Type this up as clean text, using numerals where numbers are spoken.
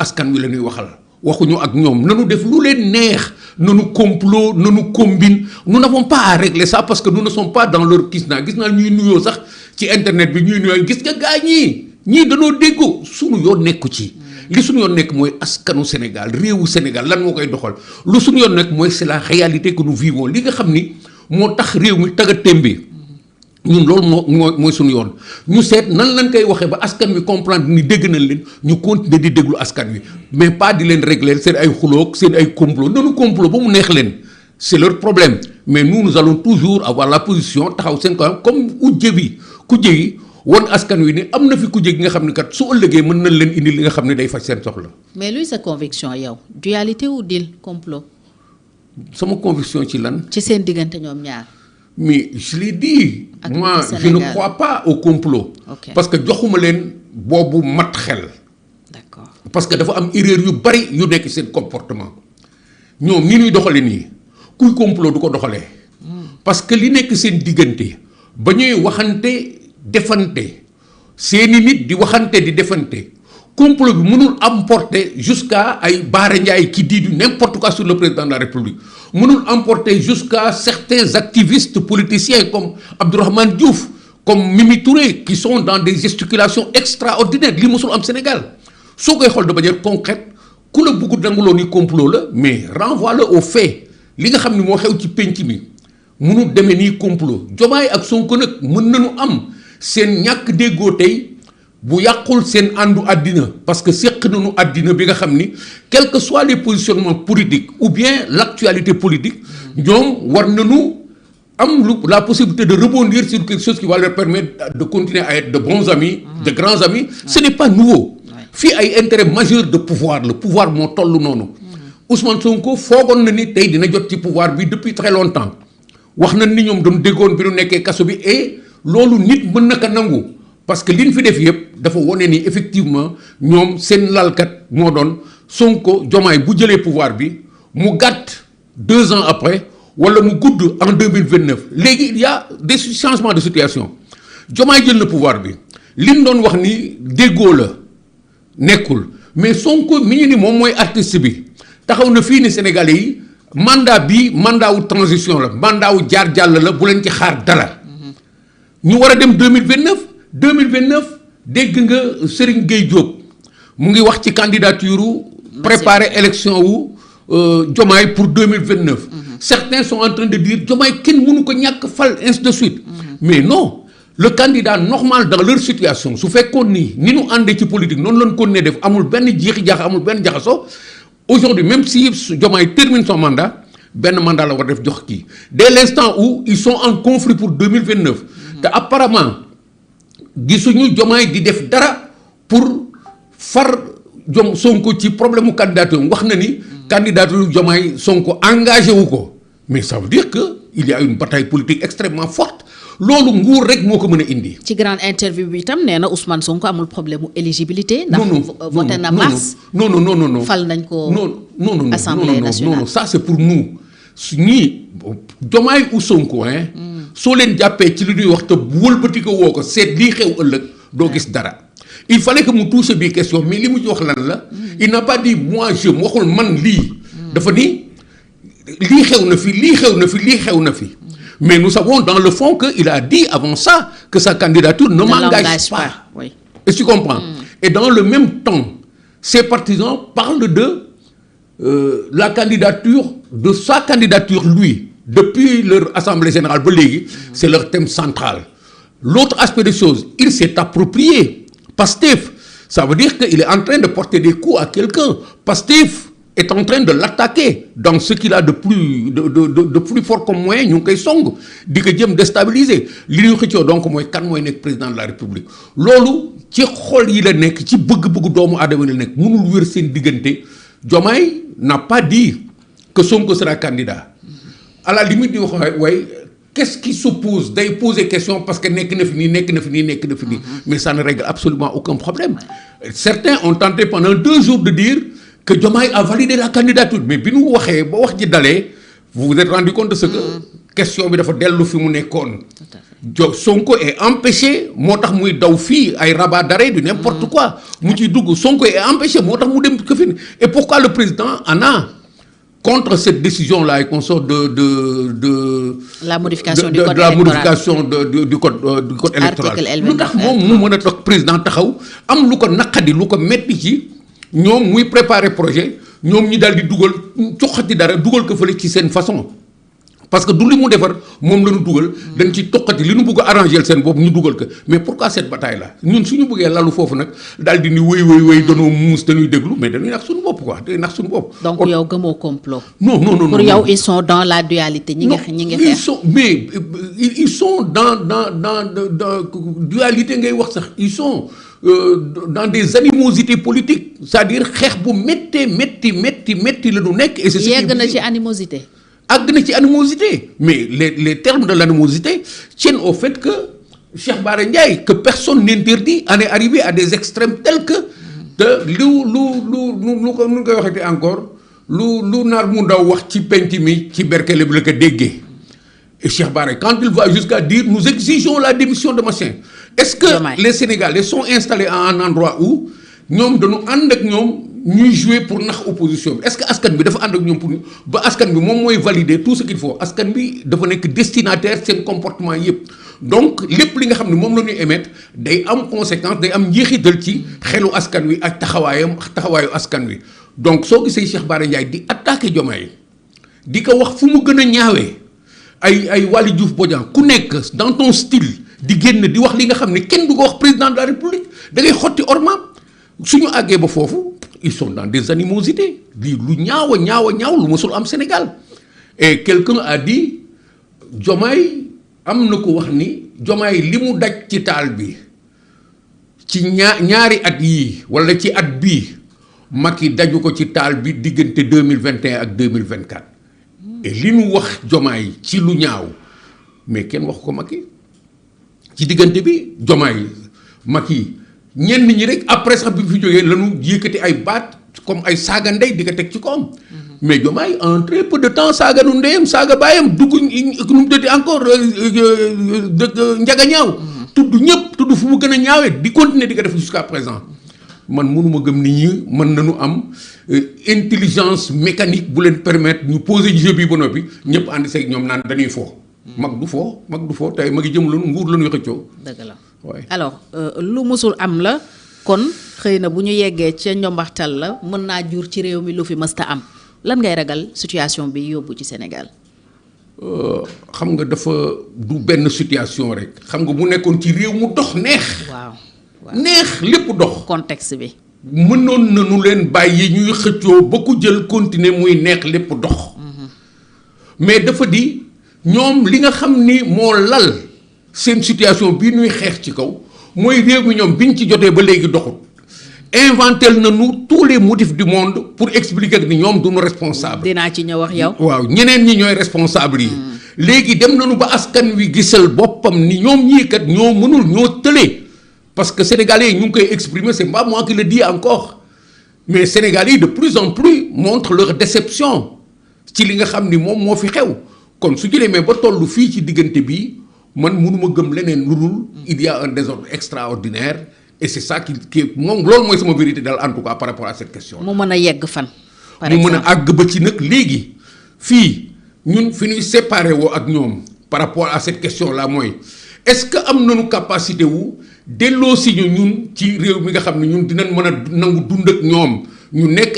askan wi la ñuy waxal waxuñu ak ñoom nanu def lu leen neex nanu complot nanu combine nous n'avons pas à régler ça parce que nous ne sommes pas dans leur gis naa ñuy nuyoo sax ci internet bi ñuy nuyoo gis nga gaa ñii danoo déggoo suñu yoon nekku ci li suñu yoon nekk mooy askanu Sénégal réewu Sénégal lan moo koy doxal lu suñu yoon nekk mooy c'est la réalité que nous vivons li nga xam ni moo tax réew mi taga témbe ñun loolu mooy suñu yoon ñu seet nan lañ koy waxee ba askan wi comprendre ni dégg nañ leen ñu continuer di déglu askan wi mais pas di leen régler seen ay xuloog seen ay complot nanu complot ba mu neex leen c'est leur problème mais nous allons toujours avoir la position taxaw seen ko comme kujje yi won askan wi ni am na fi kujje gi nga xam ne kat su ëllëgee mën nañ leen indi li nga xam ne day faj seen soxla. mais luy sa conviction yow dualité ou deal complot. sama conviction ci lan. ci seen diggante ñoom ñaar. mais je l'ai dit. moi je ne crois pas au complot. Okay. parce que joxuma leen boobu mat xel. d'accord parce que dafa am erreur yu bari yu nekk seen comportement ñoom ni ñuy doxale nii kuy complot du ko doxalee. parce que li nekk seen diggante ba ñuy waxante defante seeni nit di waxante di defante complot bi mënul emporter jusqu'à ay Bara Ndiaye qui dit du n'importe quoi sur le président de la République mënul emporter jusqu'à certains activistes politiciens comme Abdourahmane Diouf comme Mimi Touré qui sont dans des gesticulations extraordinaires li mësul am Sénégal soo koy xool de manière concrète ku la bëgg nanguloo ni complot la mais renvoie-le aux faits li nga xam ne moo xew ci penc mi mënul demee nii complot Diomaye ak Sonko nag mën nañu am seen ñàkk déggoo tey bu yàqul seen àndu àddina parce que séq nañu àddina bi nga xam ni quels que soient les positionnements politiques ou bien l'actualité politique ñoom war nañu am la possibilité de rebondir sur quelque chose qui va leur permettre de continuer à être de bons amis de grands amis ce n'est pas nouveau fii ay intérêt majeur de pouvoir le pouvoir moo toll noonu Ousmane Sonko foogoon na ni tey dina jot ci pouvoir bi depuis très longtemps wax nañ ni ñoom doon déggoon bi nu nekkee kaso bi et loolu nit mën na ko nangu parce que li ñu fi def yëpp dafa wone ni effectivement ñoom seen lalkat moo doon Sonko Diomaye bu jëlee pouvoir bi mu gàtt 2 ans après wala mu gudd en 2029 léegi il y a des changements de situation Diomaye jël na pouvoir bi li ñu doon wax ni déggoo la nekkul mais Sonko mi ñu ni moom mooy artiste bi taxaw na fii ni Sénégalais yi mandat bi mandat wu transition la mandat wu jaar jàll la bu leen ci xaar dara ñu war a dem 2029 dégg nga Serigne Gueye Diop mu ngi wax ci candidature préparer élection wu Diomaye pour 2029 certains sont en train de dire Diomaye kenn mënu ko ñàkk fal ainsi de suite mais non le candidat normal dans leur situation su fekkoon ni nu àndee ci politique noonu lañ ko ne def amul benn jiixi jaax amul benn jaxasoo aujourd'hui même si Diomaye termine son mandat benn mandat la war def jox kii dès l'instant où ils sont en conflit pour 2029 te apparemment gisuñu Diomaye di def dara pour far Sonko ci problème mu candidature wax na ni candidature Diomaye Sonko engagé wu ko mais ça veut dire que il y a une bataille politique extrêmement forte loolu nguur rek moo ko mën a indi. ci grande interview bi itam nee na Ousmane Sonko amul problème mu éligibilité. ndax voté na mars. non fal nañ ko. non assemblée nationale non ça c'est pour nous ñii Diomaye ou Sonko soo leen jàppee ci li ñuy wax te wëlbati ko woo ko seet lii xew ëllëg doo gis dara il fallait que mu touche bi question mais li mu ci wax lan la il n'a pas dit moi je waxul man lii dafa ni lii xew na fi lii xew na fi lii xew na fi mais nous savons dans le fond que il a dit avant ça que sa candidature ne m'engage pas. Oui. Est-ce que tu comprends? Et dans le même temps ses partisans parlent de la candidature de sa candidature lui depuis leur assemblée générale ba léegi c'est leur thème central. L'autre aspect des choses il s'est approprié Pastef ça veut dire qu'il est en train de porter des coups à quelqu'un Pastef est en train de l'attaquer dans ce qu'il a de plus fort comme moyen ñu ngi koy song di ko jëm déstabiliser li ñuy xëccoo donc mooy kan mooy nekk président de la République loolu ci xol yi la nekk ci bëgg-bëgg doomu aadama la nekk mënul wér seen diggante Diomaye n'a pas dit que Sonko sera candidat à la limite di wax waaye qu'est-ce qui s'oppose day poser question parce que nekk na fi nii nekk na fi nii nekk na fi nii mais ça ne règle absolument aucun problème certains ont tenté pendant 2 jours de dire que Diomaye a validé la candidature mais bi nu waxee ba wax ji dalee vous vous êtes rendu compte de ce que question bi dafa dellu fi mu nekkoon. Sonko est empêché moo tax muy daw fii ay rabat d'arrêt du n'importe quoi mu ciy dugg. Sonko est empêché moo tax mu dem Kaffrine. Et pourquoi le président en a contre cette décision là et qu'on sort de la modification du code de la modification du code électoral. lu tax moom mu mën a tax président taxaw am lu ko naqadi lu ko metti ci ñoom muy préparer projet ñoom ñi daal di dugal coxati dara dugal ko fële ci seen façon. parce que du li mu defar moom la ñu dugal dañ ci toqati li ñu bëgg a arranger seen bopp ñu dugal ko mais pourquoi cette bataille là ñun suñu bëggee lalu foofu nag daal di ni wéy danoo muus dañuy déglu mais dañuy nax suñu bopp quoi dañuy nax suñu bopp. donc yow gëmoo complot. non pour yow ils sont dans la dualité. ñi ngi xeex ils sont dans dualité ngay wax sax ils sont dans des animosités politiques c'est-à-dire xeex bu métti la ñu nekk. et c'est yegg na ci animosité. àgg na ci animosité mais les termes de l'animosité tiennent au fait que Cheikh Bara Ndiaye que personne n'interdit en est arrivé à des extrêmes tels que te lu ko nu koy waxati encore lu naar mu ndaw wax ci penc mi ci berkele bi la ko déggee. Et Cheikh Bara quand il va jusqu'à dire nous exigeons la démission de machin. Est-ce que les Sénégalais sont installés à un endroit où ñoom dañu ànd ak ñoom ñuy jouer pour nax opposition bi est-ce que askan bi dafa ànd ak ñoom pour ba askan bi moom mooy valider tout ce qu'il faut askan bi dafa nekk destinataire seen comportement yëpp. donc lépp li nga xam ne moom la ñuy émettre day am conséquence day am njeexital ci xelu askan wi ak taxawaayu askan wi. donc soo gisee Cheikh Bara Ndiaye di attaquer Diomaye di ko wax fu mu gën a ñaawee ay Waly Diouf Bodian ku nekk dans ton style di génn di wax li nga xam ne kenn du ko wax président de la République da ngay xotti ormaam suñu àggee ba foofu ils sont dans des animosités lii lu ñaaw lu mësul am Sénégal. et quelqu'un a dit Diomaye am na ko wax ni Diomaye li mu daj ci taal bi ci ñaari at yii wala ci at bii Macky daju ko ci taal bi diggante 2021 ak 2024 et li mu wax Diomaye ci lu ñaaw mais kenn wax ko Macky ci diggante bi Diomaye Macky ñenn ñi rek après sax bi fi jógee lañu yëkkati ay baat comme ay saaga ndey di ko teg ci koom. mais Diomaye en très peu de temps saaga nu ndeyam saaga baayam dugg nu mu dëtti encore njaga ñaaw. tudd ñëpp tudd fu mu gën a ñaawee di continuer di ko def jusqu'à présent. man mënuma gëm nit ñi mën nañu am intelligence mécanique bu leen permettre ñu poser jeu bi ba noppi ñëpp ànd seeg ñoom naan dañuy fo. mag du fo tey magi jëm loonu nguur la ñuy xëccoo. dëgg la waaye alors lu musul am la kon xëy na bu ñu yeggee ca njombaxtal la mën naa jur ci réew mi lu fi mësta am lan ngay ragal situation bi yóbbu ci Sénégal. xam nga dafa du benn situation rek xam nga bu nekkoon ci réew mu dox neex. waaw neex lépp dox. contexte bi. mënoon nañu leen bàyyi ñuy xëccoo ba ku jël continuer muy neex lépp dox. mais dafa di ñoom li nga xam ni moo lal seen situation bii ñuy xeex ci kaw mooy réew mi ñoom biñ ci jotee ba léegi doxut. inventé nañu tous les motifs du monde pour expliquer que ni ñoom duñu responsable. dinaa ci ñëw wax yow. waaw ñeneen ñi ñooy responsable yi. léegi dem nañu ba askan wi gisal boppam ni ñoom ñii kat ñoo mënul ñoo tële. parce que sénégalais yi ñu ngi koy exprimer c'est pas moi qui le dis encore mais sénégalais yi de plus en plus montrent leur déception ci li nga xam ni moom moo fi xew kon su jëlee mais ba tollu fii ci diggante bi man mënuma gëm leneen lu dul il y a un désordre extraordinaire et c'est ça qui moom loolu mooy sama vérité daal en tout cas par rapport à cette question. mu mën a yegg fan. par exemple mu mën a àgg ba ci nag léegi fii ñun fi ñuy séparé woo ak ñoom par rapport à cette question là mooy est-ce que am nañu capacité wu. delloo si ñu ñun ci réew mi nga xam ne ñun dinañ mën a nangu dund ak ñoom ñu nekk